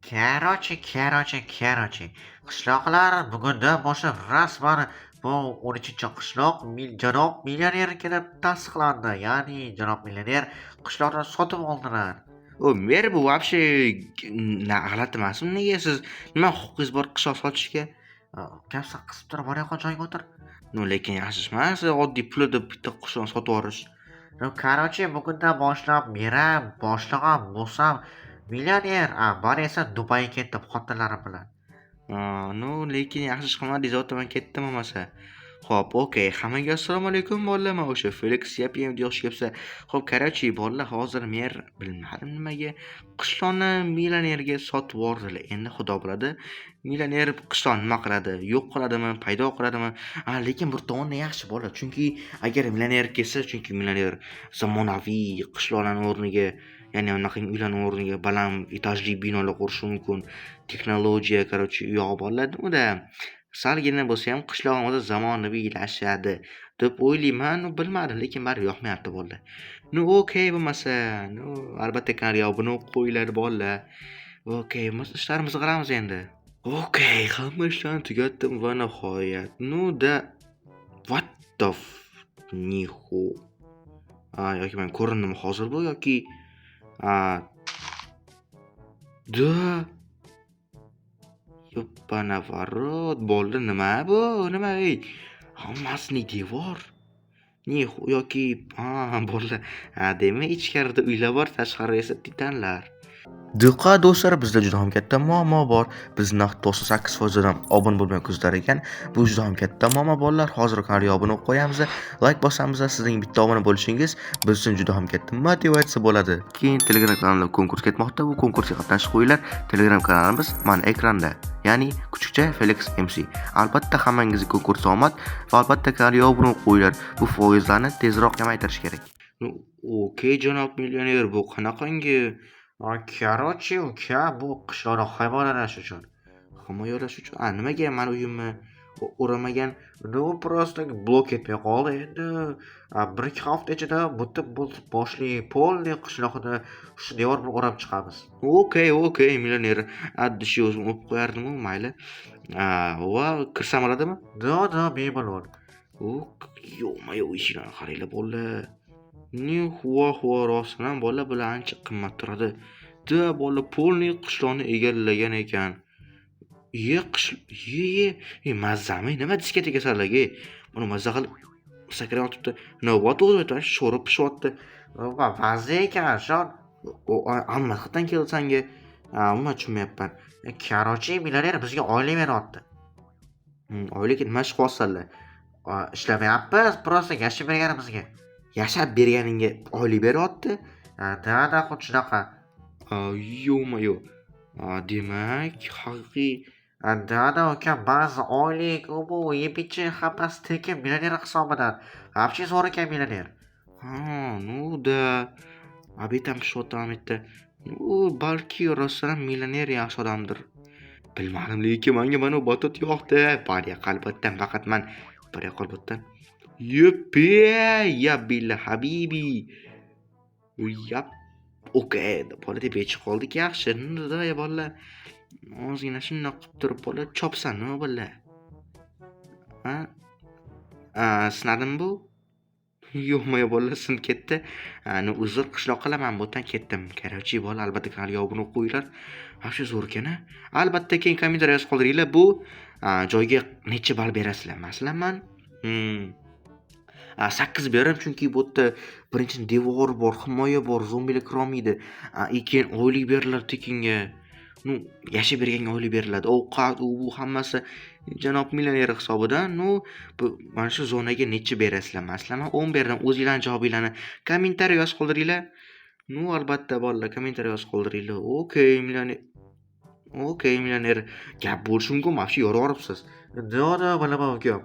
Keroche. Qishloqlar bugundan boshlab rasman bu 13-chi qishloq janob millioner kelib tasdiqlandi. Ya'ni janob millioner qishloqni sotib oldilar. Mer bu вообще g'alati emasmi? Nega siz nima huquqingiz bor qishloq sotishga? Kapsa qisib turib, bor yoqqa joyga o'tir. Lekin yaxshi emas, oddiy pulida bitta qishloqni sotib yuborish. Bugundan boshlab Miram, boshlig'im, Musam millioner, bari esa Dubayga ketdi xotinlari bilan. Lekin yaxshi ish qilmadingiz, man ketdim bo'lmasa. Xo'p, okey. Hammaga assalomu alaykum bolalar. Men o'sha Felix yapayım deyoqchi kelsa. Xo'p, qarachi bolalar, hozir mer bilmadim nimaga qishloqni millionerga sotib yubordilar. Endi xudo biladi, millioner qishloqni nima qiladi? Yo'q qiladimi, paydo qiladimi? Lekin bir tomondan yaxshi bo'ladi. Chunki agar millioner kelsa, chunki millioner zamonaviy qishloqlarning o'rniga, ya'ni unaqangi uylarning o'rniga baland etajli binolar qurishi mumkin. Texnologiya, uyog'i bo'ladi-da. Salgina bo'lsa ham qishlog'imizda zamonaviylashadi deb o'ylayman. Bilmadim, lekin baribir yoqmayapti bolalar. Okey bo'lmasa, albatta kanal buni qo'yinglar bolalar. Okey, biz ishlarimizni qilamiz endi. Okey, hamma ishlarni tugatdim va nihoyat. What the nihu. Yoki men ko'rindimmi hozir bu yoki Yo'ppanavarot bo'ldi. Nima bu? Nima ey? Hammasini devor. Yoki bo'ldi. Demak ichkarida uylar bor, tashqarida esa titanlar. Diqqat do'stlar, bizda juda ham katta muammo bor. Biz naqd 98%dan obuna bo'lmay kuzlar ekan. Bu juda ham katta muammo bolalar. Hozir kanalga obuna bo'lib qo'yamiz, like bosamiz. Sizning bitta obuna bo'lishingiz biz uchun juda ham katta motivatsiya bo'ladi. Keyin Telegram kanalida konkurs ketmoqda. Bu konkursga qatnashib qo'yinglar. Telegram kanalimiz mana ekranda. Ya'ni kuchukcha Felix MC. Albatta hammangizga konkurs omad va albatta kanalga obuna bo'lib qo'yinglar. Bu foizlarni tezroq kamaytirish kerak. Okey janob millioner, bu qanaqangi? Uka, bu qishloqni himoyalash uchun. Nimaga mani uyimni o'ramagan? Просто blok etmay qoldi endi. 1-2 hafta ichida butun boshli polni qishloqni shu devor bilan o'rab chiqamiz. Okey, millioner. Addishi o'zim o'pib qo'yardim, mayli. Va kirsam bo'ladimi? Da, bemalol. Yo'q, ishlarni qaranglar bolalar. Huwa rostdan bola bilan ancha qimmat turadi. Bola polni qishloqni egallagan ekan. Mazzami nima disketega sarlagi? Buni mazza qilib sakrab yotibdi. Navbat o'zida sho'rib pishyapti. Mazza ekan, shon. Amma xatdan keldi sanga. Umuman tushunmayapman. Millioner bizga oylik beryapti. Oylik nima ish qilyapsanlar? Ishlamayapmiz, просто yashab berganimizga. Yashab berganingga oylik beryapti? Da, xuddi shunaqa. Yo'q. Demak, haqiqiy Da, uka, ba'zi oylik, bu yepichi hammasi tekin millioner hisobidan. Вообще zo'r ekan millioner. Abitam pishyapti. Balki rostdan millioner yaxshi odamdir. Bilmadim, lekin menga mana batot yoqdi. Albatta, faqat men albatta. Yuppi, ya billa habibi. Okey, bola deb yechib qoldik, yaxshi. Ya bolalar. Ozgina shundoq qilib turib bola chopsan, nima bo'lar? Sinadimi bu? Yo'q, bolalar sinib ketdi. Uzr qishloq qilaman, bo'tan ketdim. Qarachi bola, albatta kanalga obuna qo'yinglar. Shu zo'r ekan. Albatta keyin kommentariy yozib qoldiringlar. Bu joyga necha ball berasizlar? Masalan, men 8 beraman, chunki bu yerda birinchi devor bor, himoya bor, zombilar kirolmaydi. Keyin oylik beriladi tekinga. Yashab berganga oylik beriladi. Ovqat, bu hammasi janob millioner hisobidan. Mana shu zonaga necha berasizlar? Masalan, men 10 berdim. O'zingizlarning javobinglarni kommentariy yozib qoldiringlar. Albatta bolalar, kommentariy yozib qoldiringlar. Okey, millioner. Gap bo'lishi mumkin, mafshi yorib yoribsiz. Da, bilaman uka.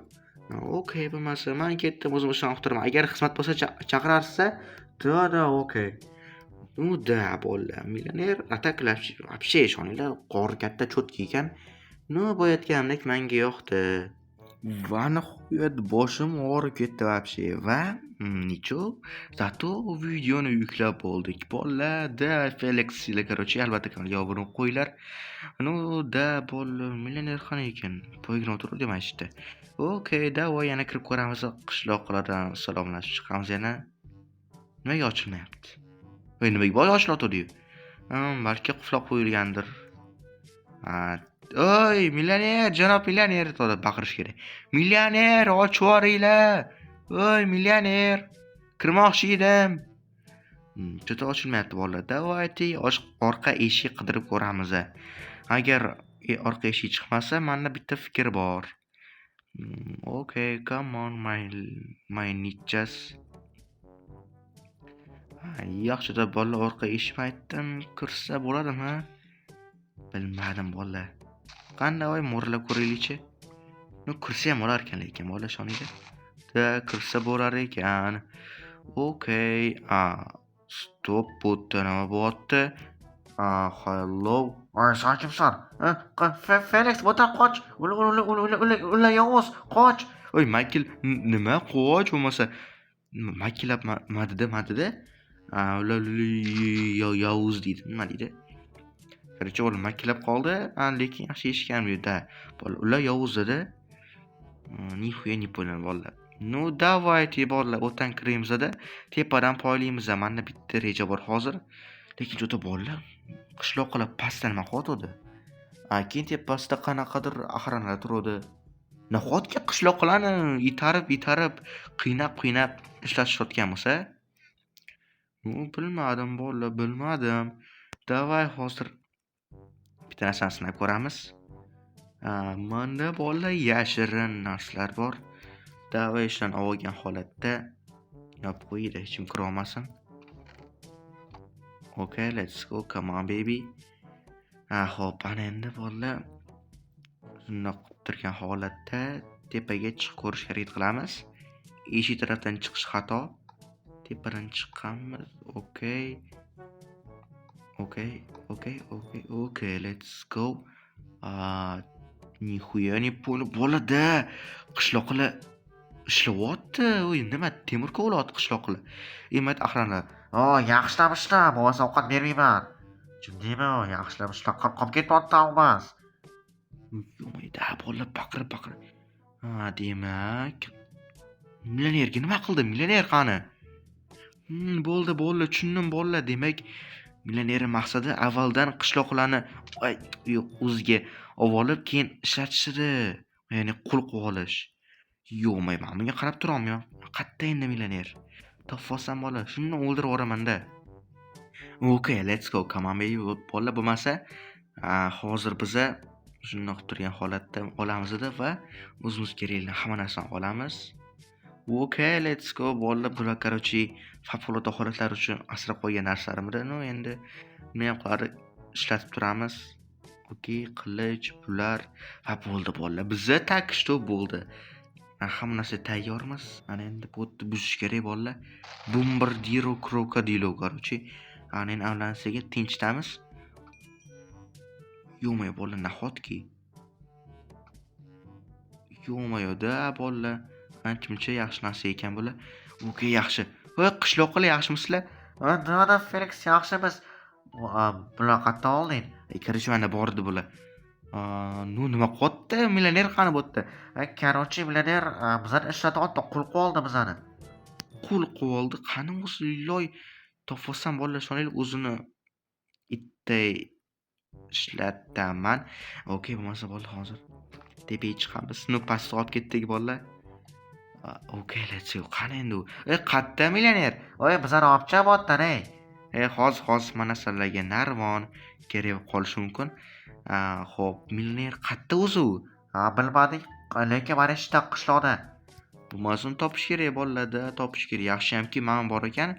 Okey, bo'lmasa men ketdim, o'zim ishdan qutiraman. Agar xizmat bo'lsa chaqirarsiz, da, okey. Bolalar, millioner ataklash, вообще ishoninglar, qori katta cho'tka ekan. Bo'yatganimdek menga yoqdi. va nihoyat boshim og'rib ketdi вообще va ничего, зато videoni yuklab bo'ldik. Bolalar, да, Felix ile короче, albatta kanalga obuna bo'lib qo'yinglar. Ну, да, bolalar, millioner qani ekan? Poyga o'tirib demashdi. Okey, давай yana kirib ko'ramiz. Qishloqlardan salomlashib chiqamiz yana. Nimaga ochilmayapti? Voy, nimaga boy ochilyotdi-yu? Balki quflab qo'yilgandir. Oy, millioner, janob millioner deb baqirish kerak. Millioner, ochib yuboringlar. Oy, millioner, kirmoqchi edim. Juda ochilmayapti bolalar. Давайте orqa eshik qidirib ko'ramiz. Agar orqa eshik chiqmasa, menda bitta fikr bor. Okay, come on my ninjas. Yaxshi deb bolalar orqa eshikni aytdim, kirsa bo'ladimi? Bilmadim bolalar. Qanday voy mo'rlab ko'raylikchi. Kirsa ham bo'lar ekan lekin bola shoniga. Da kirsa bo'lar ekan. Okey. Stop, bu nima bo'lyapti? Hello. Voy, sen kimsan? Felix, bo'ta qoch. Ular yovuz, qoch. Oy, Michael, nima qoch bo'lmasa? Michael madida? Ular yovuz deydi. Nima deydi? Короче, ular makillab qoldi, lekin yaxshi eshitganman-da. Ular yovuz dedi. Nixuya не понял bolalar. Ну, давайте bolalar, o'tan kiramiz-da. Tepadan poylaymiz. Menda bitta reja bor hozir. Lekin juda bolalar qishloqlar pastdan nima qotdi? Keyin tepasida qanaqadir axranlar turadi. Nahotki qishloqlarni itarib, qiynab ishlatishayotgan bo'lsa? Bilmadim bolalar, bilmadim. Davay hozir bitta narsani sinab ko'ramiz. Menda bolalar yashirin narsalar bor. Davay ishdan olgan holatda yopib qo'ydi, hech kim kira olmasin. Okay, let's go. Come on baby. Xo'p, ana endi bolalar shundoq turgan holatda tepaga chiqib ko'rishga harakat qilamiz. Eshik tarafdan chiqish xato. Tepadan chiqamiz. Okay, let's go. Nixuya не понял. Bo'ladi. Qishloqlar ishlayapti. Oy, nima temir kovlayapti qishloqlar. Emat axranlar. Yaxshilab bo'lmasa ovqat bermayman. Jimdimi? Yaxshilab ishla, qolib ketyapti almas. Yo'mayda, bolalar baqirib. Demak, millionerga nima qildi? Millioner qani? Bo'ldi, tushundim bolalar. Demak, millioner maqsadi avvaldan qishloqlarni o'ziga olib keyin ishlatishdi. Ya'ni qul qilib olish. Yo'mayman, bunga qarab turolmayman. Qayerda endi millioner? Topsam bola, shuni o'ldirib yuboraman-da. Okay, let's go. Come on baby. Bolalar bo'lmasa, hozir biza shundoq turgan holatda olamiz-da va o'zimiz kerakli hamma narsani olamiz. Okay, let's go. Bolalar bular короче favqulodda holatlar uchun asrab qo'ygan narsalarimiz. Endi buni ham qilib ishlatib turamiz. Okay, qilich, bular va bo'ldi bolalar. Bizga takishto bo'ldi. Hamma narsa tayyormiz. Ana endi bo'tni buzish kerak bolalar. Bombardiro krokodilo короче. Ana endi avlansaga tinchitamiz. Yo'may bolalar, nahotki. Yo'mayda bolalar. Ancha yaxshi narsa ekan bular. Okay, yaxshi. Voy, qishloqlar yaxshimisizlar? Nima Felix, yaxshimiz. Bular qayerdan olding? Короче, mana bordi bular. Nima qotdi? Millioner qani bo'tdi? Короче, millioner bizani ishlatyapti, qul qildi bizani. Qul qildi. Qani o'zi loy topsam bolalar shonaylik o'zini itday ishlataman. Okay, bo'lmasa bolalar hozir tepaga chiqamiz. Pastga olib ketdik bolalar. Okay, let's go. Qani endi u? Qayerda millioner? Bizani olib chiqyapti, hozir mana sizlarga narvon kerak qolishi mumkin. Xo'p, millioner qayerda o'zi u? Bilmadik, lekin mana shu qishloqda. Bo'lmasin, topish kerak bolalarda, topish kerak. Yaxshiyamki men bor ekan,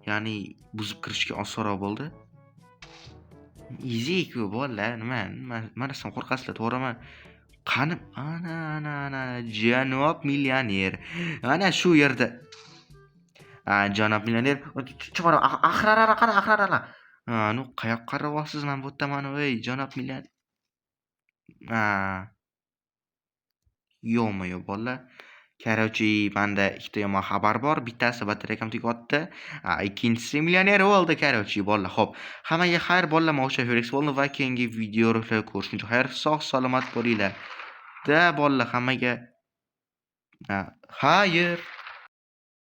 ya'ni buzib kirishga osonroq bo'ldi. Easy-ku bolalar, nima sen qo'rqasizlar, to'g'rimi? Qani, ana janob millioner. Ana shu yerda. Janob millioner, chimar axrarlar. Qayoqqa qaryapsiz? Men bu yerdaman, janob millioner. Yo'q-mi-yo'q bolalar. Короче, manda ikkita yomon xabar bor. Bittasi batareykam tugayapti. Ikkinchisi millioner bo'ldi, короче, bolalar. Xo'p, hammaga xayr bolalar. Men o'sha Felix bo'ldim va keyingi videoroliklarda ko'rishguncha xayr, sog' salomat bo'linglar. Da bolalar hammaga xayr.